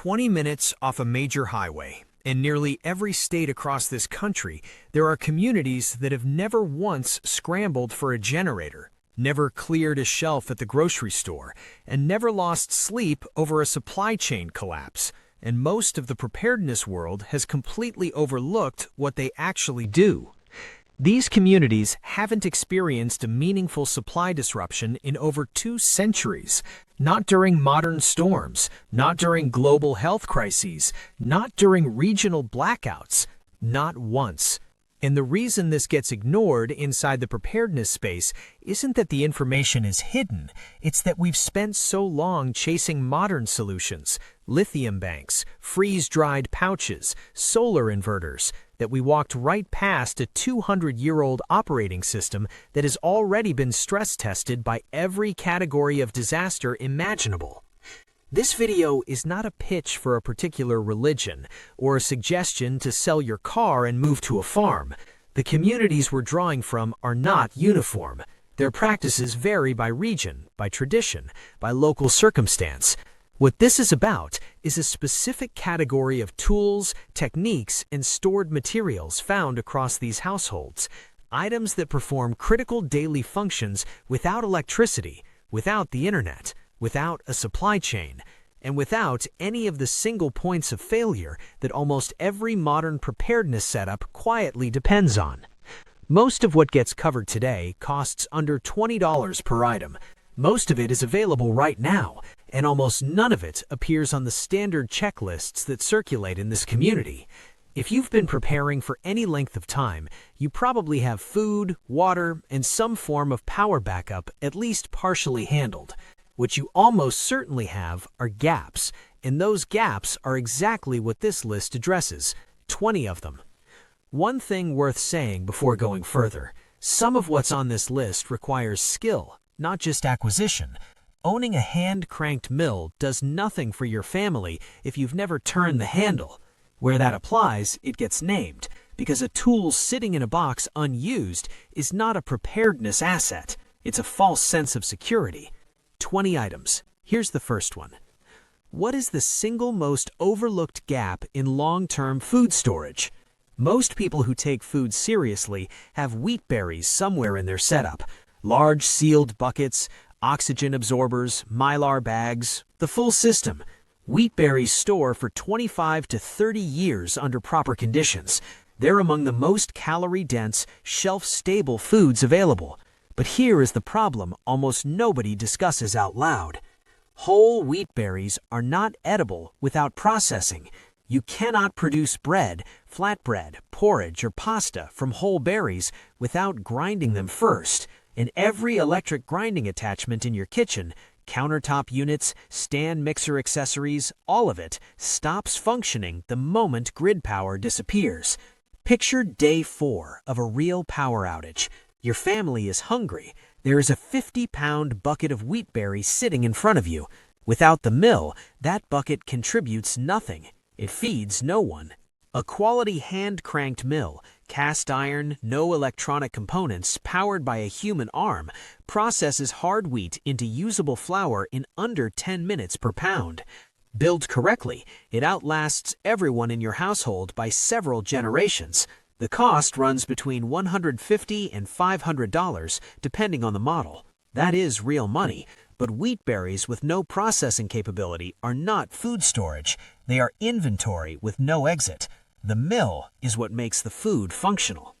20 minutes off a major highway. In nearly every state across this country, there are communities that have never once scrambled for a generator, never cleared a shelf at the grocery store, and never lost sleep over a supply chain collapse. And most of the preparedness world has completely overlooked what they actually do. These communities haven't experienced a meaningful supply disruption in over 2 centuries. Not during modern storms, not during global health crises, not during regional blackouts, not once. And the reason this gets ignored inside the preparedness space isn't that the information is hidden, it's that we've spent so long chasing modern solutions, lithium banks, freeze-dried pouches, solar inverters, that we walked right past a 200-year-old operating system that has already been stress-tested by every category of disaster imaginable. This video is not a pitch for a particular religion or a suggestion to sell your car and move to a farm. The communities we're drawing from are not uniform. Their practices vary by region, by tradition, by local circumstance. What this is about is a specific category of tools, techniques, and stored materials found across these households. Items that perform critical daily functions without electricity, without the internet, without a supply chain, and without any of the single points of failure that almost every modern preparedness setup quietly depends on. Most of what gets covered today costs under $20 per item. Most of it is available right now, and almost none of it appears on the standard checklists that circulate in this community. If you've been preparing for any length of time, you probably have food, water, and some form of power backup at least partially handled. What you almost certainly have are gaps, and those gaps are exactly what this list addresses, 20 of them. One thing worth saying before going further, some of what's on this list requires skill, not just acquisition. Owning a hand-cranked mill does nothing for your family if you've never turned the handle. Where that applies, it gets named, because a tool sitting in a box unused is not a preparedness asset. It's a false sense of security. 20 items. Here's the first one. What is the single most overlooked gap in long-term food storage? Most people who take food seriously have wheat berries somewhere in their setup. Large sealed buckets, oxygen absorbers, mylar bags, the full system. Wheat berries store for 25 to 30 years under proper conditions. They're among the most calorie-dense, shelf-stable foods available. But here is the problem almost nobody discusses out loud. Whole wheat berries are not edible without processing. You cannot produce bread, flatbread, porridge, or pasta from whole berries without grinding them first. And every electric grinding attachment in your kitchen, countertop units, stand mixer accessories, all of it stops functioning the moment grid power disappears. Picture day 4 of a real power outage. Your family is hungry. There is a 50-pound bucket of wheat berries sitting in front of you. Without the mill, that bucket contributes nothing. It feeds no one. A quality hand-cranked mill, cast iron, no electronic components, powered by a human arm, processes hard wheat into usable flour in under 10 minutes per pound. Built correctly, it outlasts everyone in your household by several generations. The cost runs between $150 and $500, depending on the model. That is real money, but wheat berries with no processing capability are not food storage. They are inventory with no exit. The mill is what makes the food functional.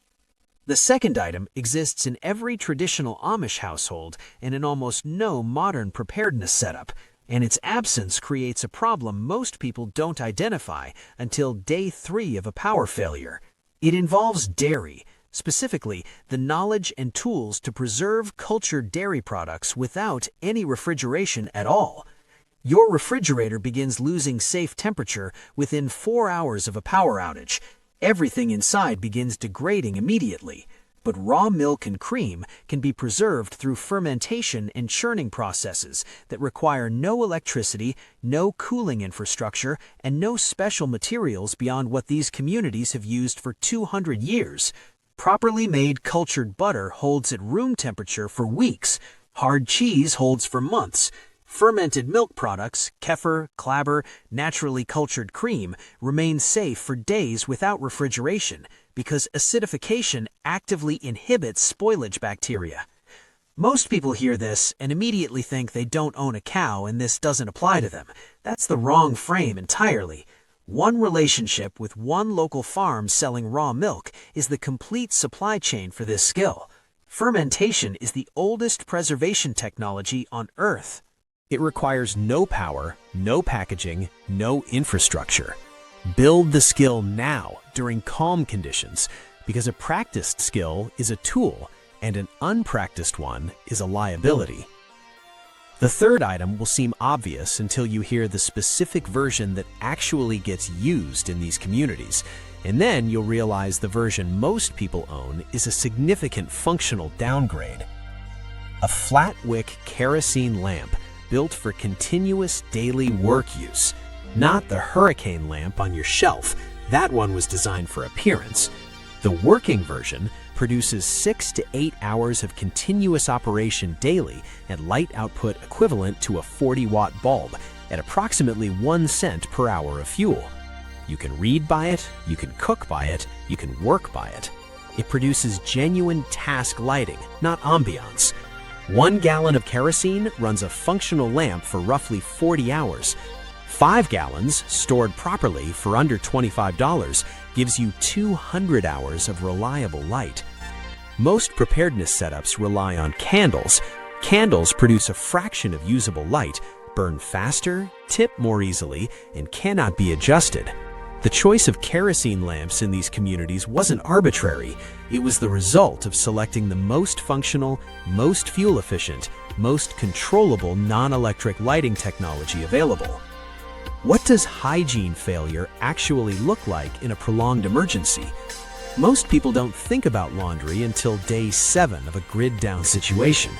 The second item exists in every traditional Amish household and in almost no modern preparedness setup, and its absence creates a problem most people don't identify until day 3 of a power failure. It involves dairy, specifically the knowledge and tools to preserve cultured dairy products without any refrigeration at all. Your refrigerator begins losing safe temperature within 4 hours of a power outage. Everything inside begins degrading immediately. But raw milk and cream can be preserved through fermentation and churning processes that require no electricity, no cooling infrastructure, and no special materials beyond what these communities have used for 200 years. Properly made cultured butter holds at room temperature for weeks. Hard cheese holds for months. Fermented milk products, kefir, klabber, naturally cultured cream, remain safe for days without refrigeration because acidification actively inhibits spoilage bacteria. Most people hear this and immediately think they don't own a cow and this doesn't apply to them. That's the wrong frame entirely. One relationship with one local farm selling raw milk is the complete supply chain for this skill. Fermentation is the oldest preservation technology on Earth. It requires no power, no packaging, no infrastructure. Build the skill now during calm conditions because a practiced skill is a tool and an unpracticed one is a liability. The third item will seem obvious until you hear the specific version that actually gets used in these communities, and then you'll realize the version most people own is a significant functional downgrade. A flat-wick kerosene lamp built for continuous daily work use, not the hurricane lamp on your shelf. That one was designed for appearance. The working version produces 6 to 8 hours of continuous operation daily and light output equivalent to a 40-watt bulb at approximately 1 cent per hour of fuel. You can read by it, you can cook by it, you can work by it. It produces genuine task lighting, not ambiance. 1 gallon of kerosene runs a functional lamp for roughly 40 hours. 5 gallons, stored properly for under $25, gives you 200 hours of reliable light. Most preparedness setups rely on candles. Candles produce a fraction of usable light, burn faster, tip more easily, and cannot be adjusted. The choice of kerosene lamps in these communities wasn't arbitrary. It was the result of selecting the most functional, most fuel-efficient, most controllable non-electric lighting technology available. What does hygiene failure actually look like in a prolonged emergency? Most people don't think about laundry until day 7 of a grid-down situation.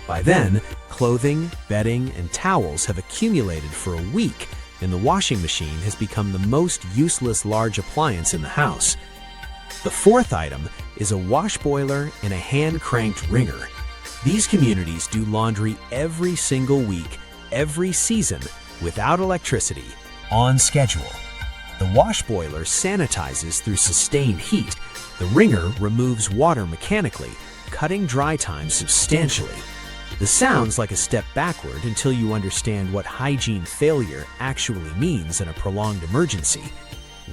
By then, clothing, bedding, and towels have accumulated for a week, and the washing machine has become the most useless large appliance in the house. The fourth item is a wash boiler and a hand-cranked wringer. These communities do laundry every single week, every season, without electricity, on schedule. The wash boiler sanitizes through sustained heat. The wringer removes water mechanically, cutting dry time substantially. This sounds like a step backward until you understand what hygiene failure actually means in a prolonged emergency.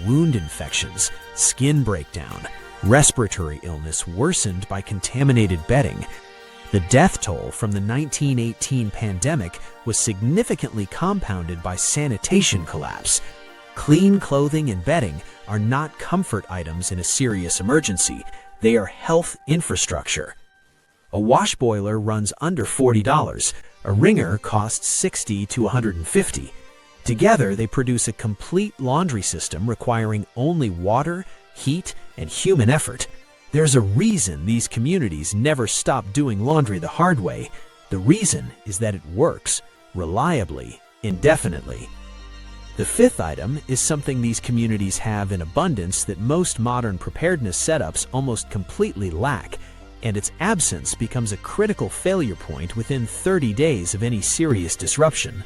Wound infections, skin breakdown, respiratory illness worsened by contaminated bedding. The death toll from the 1918 pandemic was significantly compounded by sanitation collapse. Clean clothing and bedding are not comfort items in a serious emergency. They are health infrastructure. A wash boiler runs under $40. A wringer costs $60 to $150. Together, they produce a complete laundry system requiring only water, heat, and human effort. There's a reason these communities never stop doing laundry the hard way. The reason is that it works, reliably, indefinitely. The fifth item is something these communities have in abundance that most modern preparedness setups almost completely lack, and its absence becomes a critical failure point within 30 days of any serious disruption.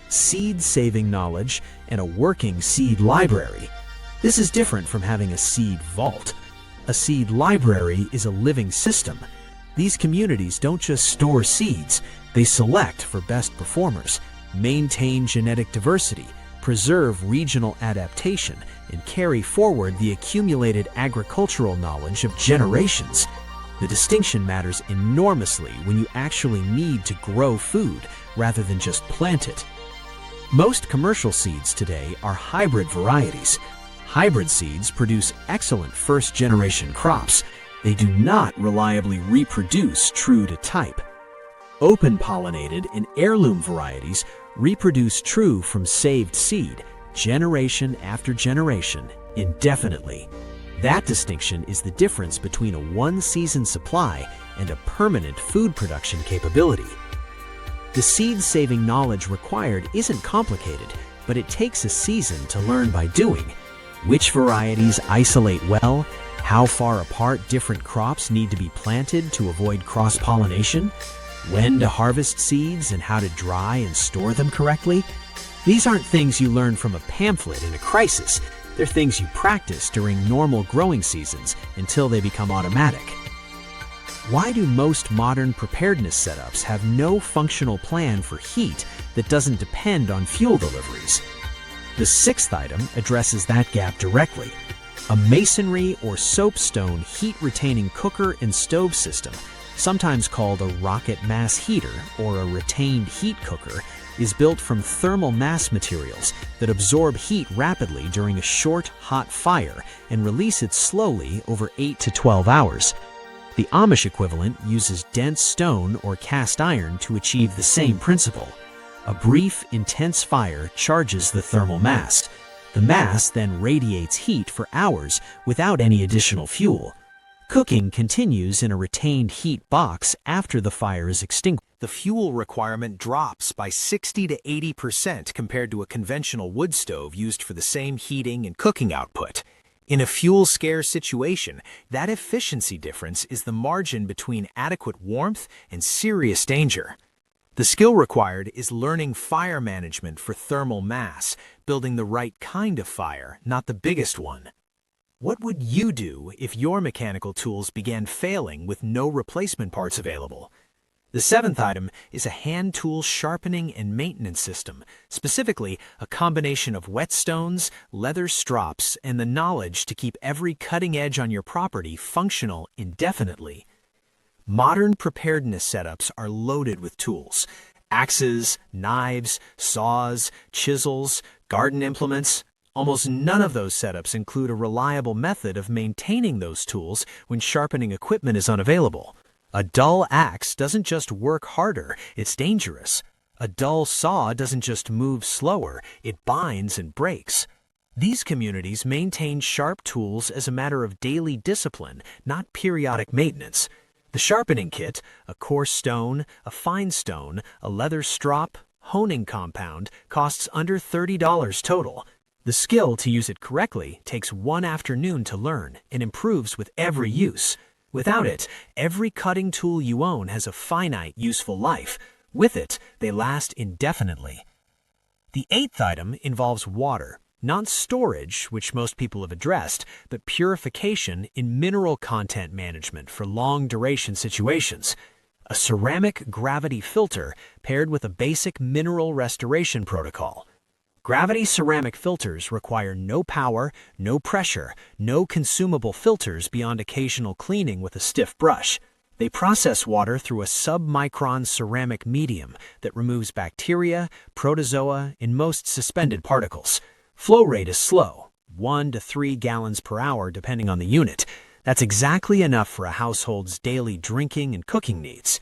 Seed-saving knowledge and a working seed library. This is different from having a seed vault. A seed library is a living system. These communities don't just store seeds, they select for best performers, maintain genetic diversity, preserve regional adaptation, and carry forward the accumulated agricultural knowledge of generations. The distinction matters enormously when you actually need to grow food rather than just plant it. Most commercial seeds today are hybrid varieties. Hybrid seeds produce excellent first-generation crops. They do not reliably reproduce true to type. Open-pollinated and heirloom varieties reproduce true from saved seed, generation after generation, indefinitely. That distinction is the difference between a one-season supply and a permanent food production capability. The seed-saving knowledge required isn't complicated, but it takes a season to learn by doing. Which varieties isolate well, how far apart different crops need to be planted to avoid cross-pollination, When to harvest seeds and how to dry and store them correctly? These aren't things you learn from a pamphlet in a crisis. They're things you practice during normal growing seasons until they become automatic. Why do most modern preparedness setups have no functional plan for heat that doesn't depend on fuel deliveries? The sixth item addresses that gap directly. A masonry or soapstone heat-retaining cooker and stove system, sometimes called a rocket mass heater or a retained heat cooker, is built from thermal mass materials that absorb heat rapidly during a short, hot fire and release it slowly over 8 to 12 hours. The Amish equivalent uses dense stone or cast iron to achieve the same principle. A brief, intense fire charges the thermal mass. The mass then radiates heat for hours without any additional fuel. Cooking continues in a retained heat box after the fire is extinguished. The fuel requirement drops by 60 to 80% compared to a conventional wood stove used for the same heating and cooking output. In a fuel-scarce situation, that efficiency difference is the margin between adequate warmth and serious danger. The skill required is learning fire management for thermal mass, building the right kind of fire, not the biggest one. What would you do if your mechanical tools began failing with no replacement parts available? The seventh item is a hand tool sharpening and maintenance system, specifically a combination of whetstones, leather strops, and the knowledge to keep every cutting edge on your property functional indefinitely. Modern preparedness setups are loaded with tools: axes, knives, saws, chisels, garden implements. Almost none of those setups include a reliable method of maintaining those tools when sharpening equipment is unavailable. A dull axe doesn't just work harder, it's dangerous. A dull saw doesn't just move slower, it binds and breaks. These communities maintain sharp tools as a matter of daily discipline, not periodic maintenance. The sharpening kit, a coarse stone, a fine stone, a leather strop, honing compound, costs under $30 total. The skill to use it correctly takes one afternoon to learn and improves with every use. Without it, every cutting tool you own has a finite useful life. With it, they last indefinitely. The eighth item involves water, not storage, which most people have addressed, but purification in mineral content management for long-duration situations. A ceramic gravity filter paired with a basic mineral restoration protocol. Gravity ceramic filters require no power, no pressure, no consumable filters beyond occasional cleaning with a stiff brush. They process water through a sub-micron ceramic medium that removes bacteria, protozoa, and most suspended particles. Flow rate is slow, 1 to 3 gallons per hour depending on the unit. That's exactly enough for a household's daily drinking and cooking needs.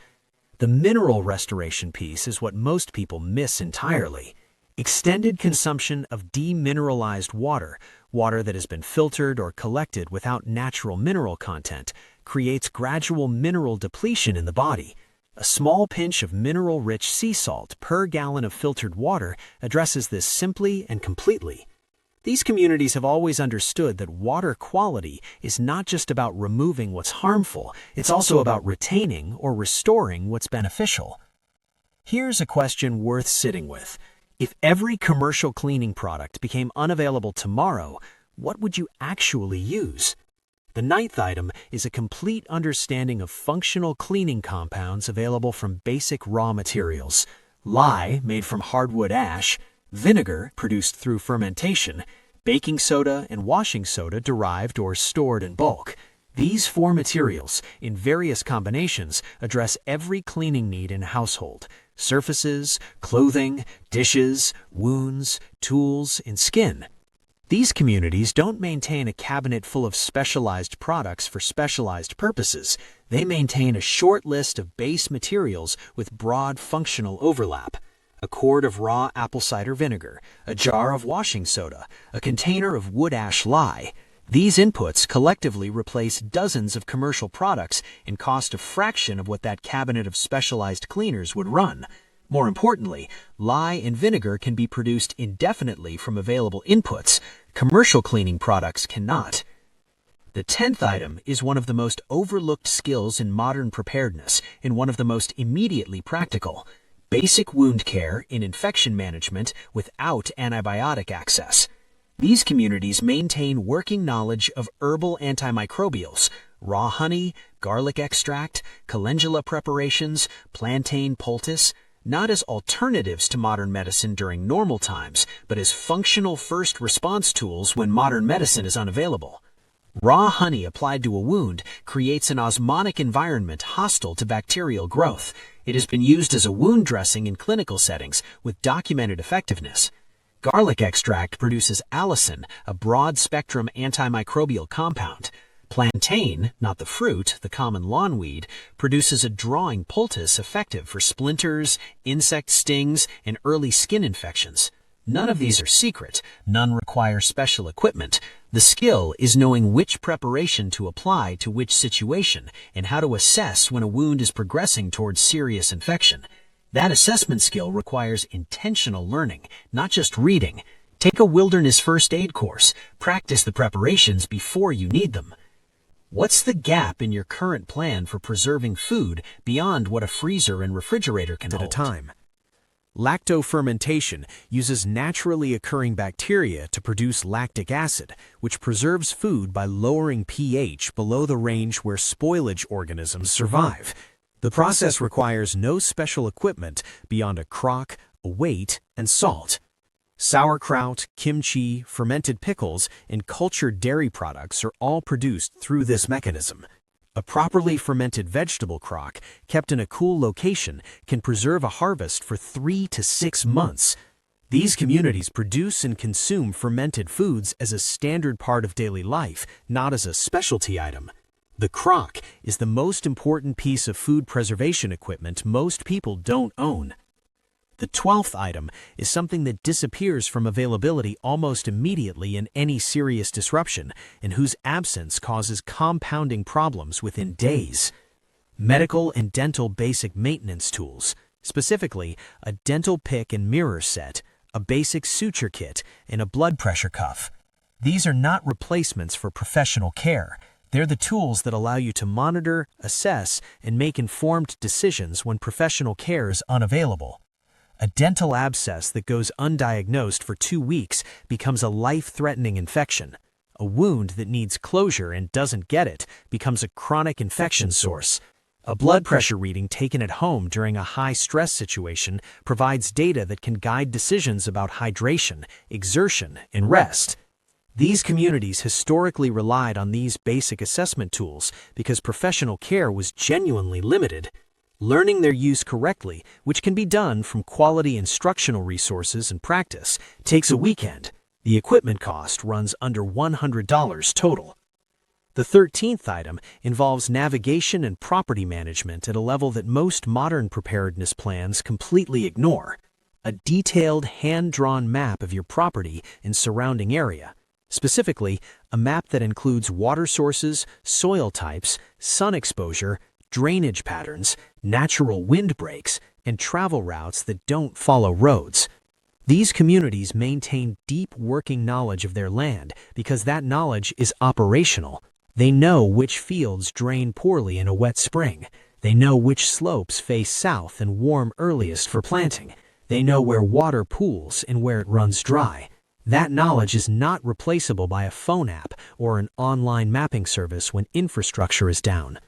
The mineral restoration piece is what most people miss entirely. Extended consumption of demineralized water, water that has been filtered or collected without natural mineral content, creates gradual mineral depletion in the body. A small pinch of mineral-rich sea salt per gallon of filtered water addresses this simply and completely. These communities have always understood that water quality is not just about removing what's harmful, it's also about retaining or restoring what's beneficial. Here's a question worth sitting with. If every commercial cleaning product became unavailable tomorrow, what would you actually use? The ninth item is a complete understanding of functional cleaning compounds available from basic raw materials: lye, made from hardwood ash; vinegar, produced through fermentation; baking soda and washing soda derived or stored in bulk. These four materials, in various combinations, address every cleaning need in a household: surfaces, clothing, dishes, wounds, tools, and skin. These communities don't maintain a cabinet full of specialized products for specialized purposes. They maintain a short list of base materials with broad functional overlap: a quart of raw apple cider vinegar, a jar of washing soda, a container of wood ash lye. These inputs collectively replace dozens of commercial products and cost a fraction of what that cabinet of specialized cleaners would run. More importantly, lye and vinegar can be produced indefinitely from available inputs. Commercial cleaning products cannot. The 10th item is one of the most overlooked skills in modern preparedness and one of the most immediately practical: basic wound care in infection management without antibiotic access. These communities maintain working knowledge of herbal antimicrobials, raw honey, garlic extract, calendula preparations, plantain poultice, not as alternatives to modern medicine during normal times, but as functional first response tools when modern medicine is unavailable. Raw honey applied to a wound creates an osmotic environment hostile to bacterial growth. It has been used as a wound dressing in clinical settings with documented effectiveness. Garlic extract produces allicin, a broad-spectrum antimicrobial compound. Plantain, not the fruit, the common lawnweed, produces a drawing poultice effective for splinters, insect stings, and early skin infections. None of these are secret. None require special equipment. The skill is knowing which preparation to apply to which situation and how to assess when a wound is progressing towards serious infection. That assessment skill requires intentional learning, not just reading. Take a wilderness first aid course. Practice the preparations before you need them. What's the gap in your current plan for preserving food beyond what a freezer and refrigerator can hold? At a time. Lactofermentation uses naturally occurring bacteria to produce lactic acid, which preserves food by lowering pH below the range where spoilage organisms survive. The process requires no special equipment beyond a crock, a weight, and salt. Sauerkraut, kimchi, fermented pickles, and cultured dairy products are all produced through this mechanism. A properly fermented vegetable crock, kept in a cool location, can preserve a harvest for 3 to 6 months. These communities produce and consume fermented foods as a standard part of daily life, not as a specialty item. The crock is the most important piece of food preservation equipment most people don't own. The 12th item is something that disappears from availability almost immediately in any serious disruption, and whose absence causes compounding problems within days. Medical and dental basic maintenance tools, specifically a dental pick and mirror set, a basic suture kit, and a blood pressure cuff. These are not replacements for professional care. They're the tools that allow you to monitor, assess, and make informed decisions when professional care is unavailable. A dental abscess that goes undiagnosed for 2 weeks becomes a life-threatening infection. A wound that needs closure and doesn't get it becomes a chronic infection source. A blood pressure reading taken at home during a high-stress situation provides data that can guide decisions about hydration, exertion, and rest. These communities historically relied on these basic assessment tools because professional care was genuinely limited. Learning their use correctly, which can be done from quality instructional resources and practice, takes a weekend. The equipment cost runs under $100 total. The 13th item involves navigation and property management at a level that most modern preparedness plans completely ignore. A detailed, hand-drawn map of your property and surrounding area. Specifically, a map that includes water sources, soil types, sun exposure, drainage patterns, natural wind breaks, and travel routes that don't follow roads. These communities maintain deep working knowledge of their land because that knowledge is operational. They know which fields drain poorly in a wet spring. They know which slopes face south and warm earliest for planting. They know where water pools and where it runs dry. That knowledge is not replaceable by a phone app or an online mapping service when infrastructure is down.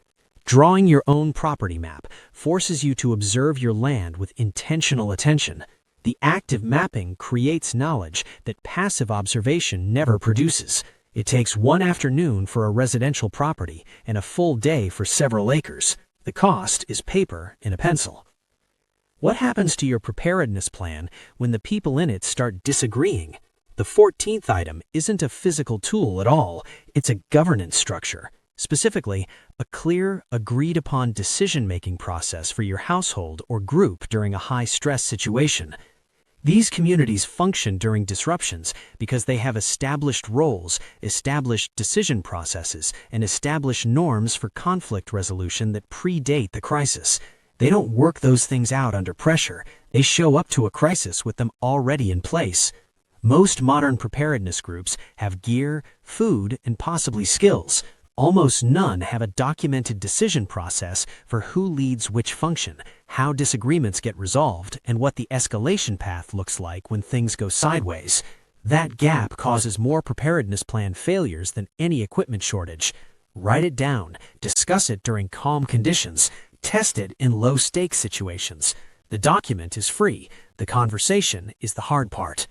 Drawing your own property map forces you to observe your land with intentional attention. The active mapping creates knowledge that passive observation never produces. It takes 1 afternoon for a residential property and a full day for several acres. The cost is paper and a pencil. What happens to your preparedness plan when the people in it start disagreeing? The 14th item isn't a physical tool at all. It's a governance structure. Specifically, a clear, agreed-upon decision-making process for your household or group during a high-stress situation. These communities function during disruptions because they have established roles, established decision processes, and established norms for conflict resolution that predate the crisis. They don't work those things out under pressure. They show up to a crisis with them already in place. Most modern preparedness groups have gear, food, and possibly skills, Almost none have a documented decision process for who leads which function, how disagreements get resolved, and what the escalation path looks like when things go sideways. That gap causes more preparedness plan failures than any equipment shortage. Write it down, discuss it during calm conditions, test it in low-stakes situations. The document is free. The conversation is the hard part.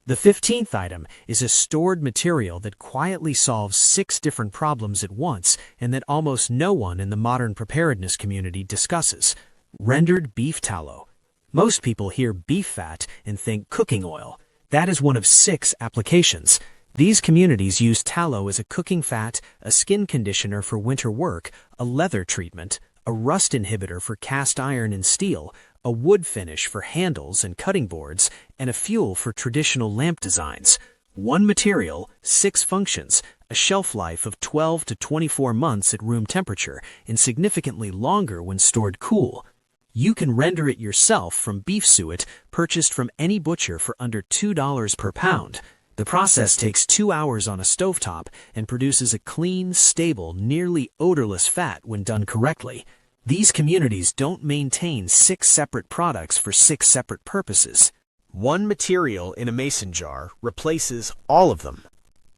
The 15th item is a stored material that quietly solves 6 different problems at once and that almost no one in the modern preparedness community discusses. Rendered beef tallow. Most people hear beef fat and think cooking oil. That is one of 6 applications. These communities use tallow as a cooking fat, a skin conditioner for winter work, a leather treatment, a rust inhibitor for cast iron and steel, a wood finish for handles and cutting boards, and a fuel for traditional lamp designs. One material, 6 functions, a shelf life of 12 to 24 months at room temperature, and significantly longer when stored cool. You can render it yourself from beef suet purchased from any butcher for under $2 per pound. The process takes 2 hours on a stovetop and produces a clean, stable, nearly odorless fat when done correctly. These communities don't maintain 6 separate products for 6 separate purposes. One material in a mason jar replaces all of them.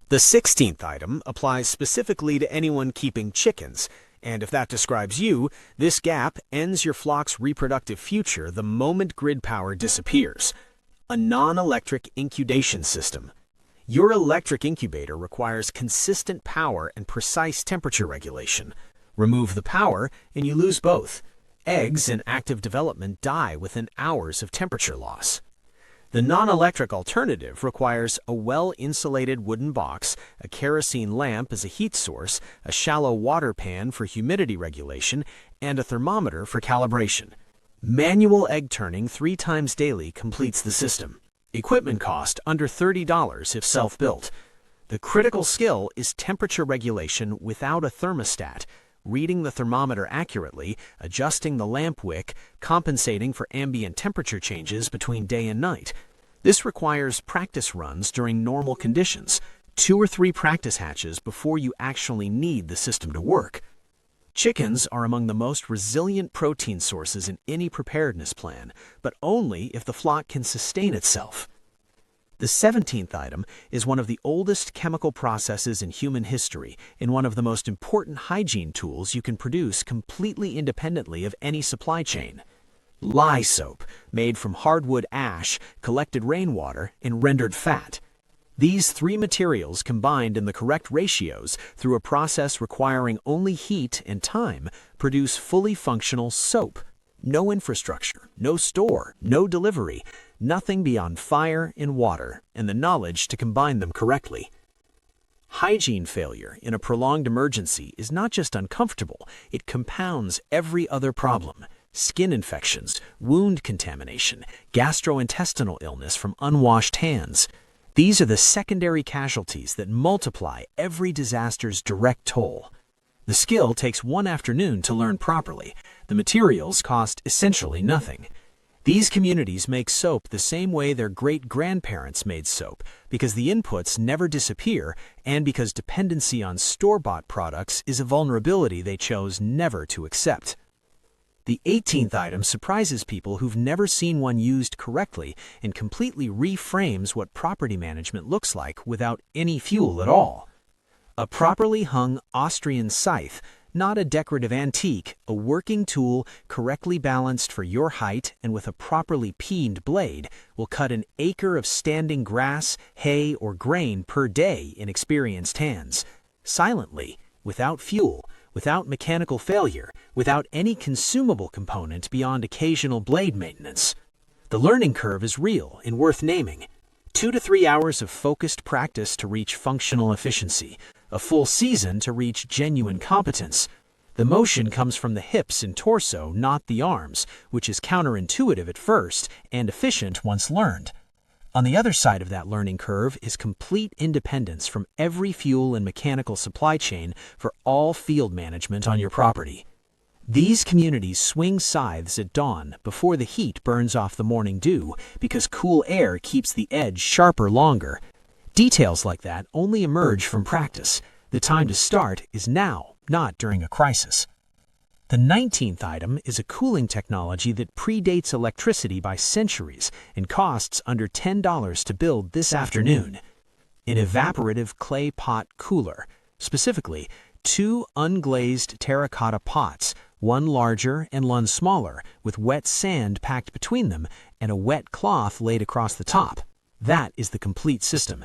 The 16th item applies specifically to anyone keeping chickens, and if that describes you, this gap ends your flock's reproductive future the moment grid power disappears. A non-electric incubation system. Your electric incubator requires consistent power and precise temperature regulation. Remove the power, and you lose both. Eggs in active development die within hours of temperature loss. The non-electric alternative requires a well-insulated wooden box, a kerosene lamp as a heat source, a shallow water pan for humidity regulation, and a thermometer for calibration. Manual egg turning 3 times daily completes the system. Equipment cost under $30 if self-built. The critical skill is temperature regulation without a thermostat, reading the thermometer accurately, adjusting the lamp wick, compensating for ambient temperature changes between day and night. This requires practice runs during normal conditions, 2 or 3 practice hatches before you actually need the system to work. Chickens are among the most resilient protein sources in any preparedness plan, but only if the flock can sustain itself. The 17th item is one of the oldest chemical processes in human history and one of the most important hygiene tools you can produce completely independently of any supply chain. Lye soap, made from hardwood ash, collected rainwater, and rendered fat. These 3 materials combined in the correct ratios through a process requiring only heat and time produce fully functional soap. No infrastructure, no store, no delivery, nothing beyond fire and water and the knowledge to combine them correctly. Hygiene failure in a prolonged emergency is not just uncomfortable, it compounds every other problem. Skin infections, wound contamination, gastrointestinal illness from unwashed hands. These are the secondary casualties that multiply every disaster's direct toll. The skill takes 1 afternoon to learn properly. The materials cost essentially nothing. These communities make soap the same way their great-grandparents made soap, because the inputs never disappear and because dependency on store-bought products is a vulnerability they chose never to accept. The 18th item surprises people who've never seen one used correctly and completely reframes what property management looks like without any fuel at all. A properly hung Austrian scythe, not a decorative antique, a working tool correctly balanced for your height and with a properly peened blade, will cut an acre of standing grass, hay, or grain per day in experienced hands. Silently, without fuel, without mechanical failure, without any consumable component beyond occasional blade maintenance. The learning curve is real and worth naming. 2 to 3 hours of focused practice to reach functional efficiency, a full season to reach genuine competence. The motion comes from the hips and torso, not the arms, which is counterintuitive at first and efficient once learned. On the other side of that learning curve is complete independence from every fuel and mechanical supply chain for all field management on your property. These communities swing scythes at dawn before the heat burns off the morning dew because cool air keeps the edge sharper longer. Details like that only emerge from practice. The time to start is now, not during a crisis. The 19th item is a cooling technology that predates electricity by centuries and costs under $10 to build this afternoon. An evaporative clay pot cooler, specifically 2 unglazed terracotta pots, one larger and one smaller, with wet sand packed between them and a wet cloth laid across the top. That is the complete system.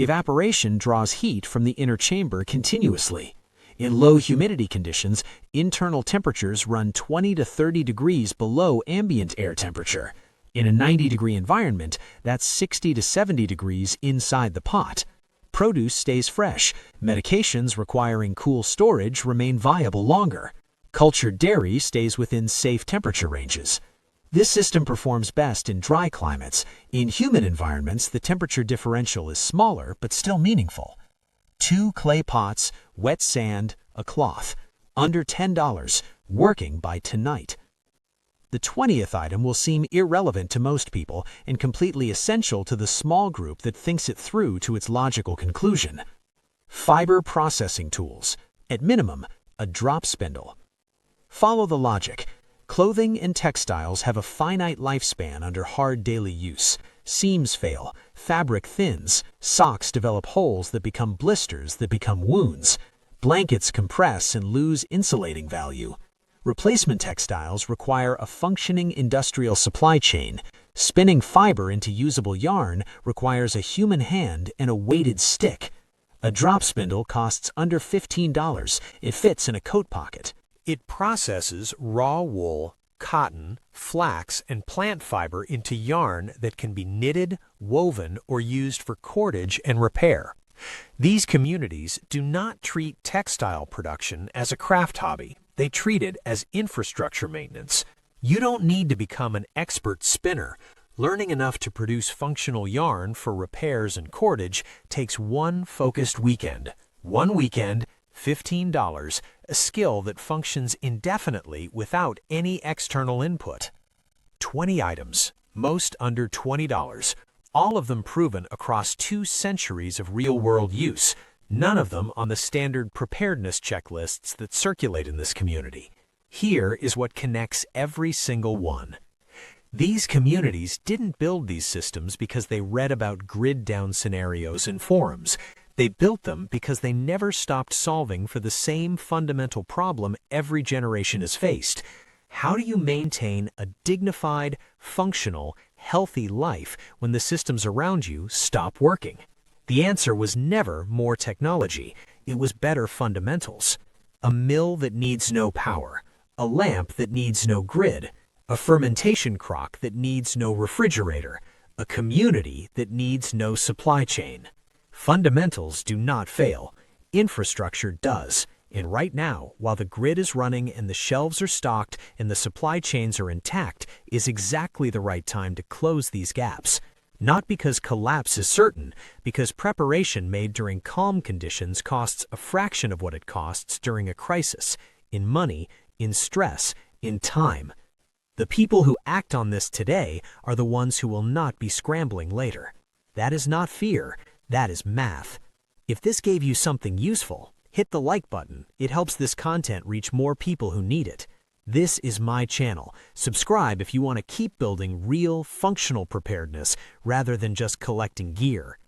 Evaporation draws heat from the inner chamber continuously. In low humidity conditions, internal temperatures run 20 to 30 degrees below ambient air temperature. In a 90-degree environment, that's 60 to 70 degrees inside the pot. Produce stays fresh. Medications requiring cool storage remain viable longer. Cultured dairy stays within safe temperature ranges. This system performs best in dry climates. In humid environments, the temperature differential is smaller but still meaningful. 2 clay pots, wet sand, a cloth. Under $10, working by tonight. The 20th item will seem irrelevant to most people and completely essential to the small group that thinks it through to its logical conclusion. Fiber processing tools. At minimum, a drop spindle. Follow the logic. Clothing and textiles have a finite lifespan under hard daily use. Seams fail, fabric thins, socks develop holes that become blisters that become wounds. Blankets compress and lose insulating value. Replacement textiles require a functioning industrial supply chain. Spinning fiber into usable yarn requires a human hand and a weighted stick. A drop spindle costs under $15. It fits in a coat pocket. It processes raw wool, cotton, flax, and plant fiber into yarn that can be knitted, woven, or used for cordage and repair. These communities do not treat textile production as a craft hobby. They treat it as infrastructure maintenance. You don't need to become an expert spinner. Learning enough to produce functional yarn for repairs and cordage takes one focused weekend. One weekend, $15, a skill that functions indefinitely without any external input. 20 items, most under $20, all of them proven across 2 centuries of real-world use, none of them on the standard preparedness checklists that circulate in this community. Here is what connects every single one. These communities didn't build these systems because they read about grid-down scenarios in forums. They built them because they never stopped solving for the same fundamental problem every generation has faced. How do you maintain a dignified, functional, healthy life when the systems around you stop working? The answer was never more technology. It was better fundamentals. A mill that needs no power, a lamp that needs no grid, a fermentation crock that needs no refrigerator, a community that needs no supply chain. Fundamentals do not fail. Infrastructure does. And right now, while the grid is running and the shelves are stocked and the supply chains are intact, is exactly the right time to close these gaps. Not because collapse is certain, because preparation made during calm conditions costs a fraction of what it costs during a crisis, in money, in stress, in time. The people who act on this today are the ones who will not be scrambling later. That is not fear. That is math. If this gave you something useful, hit the like button. It helps this content reach more people who need it. This is my channel. Subscribe if you want to keep building real, functional preparedness rather than just collecting gear.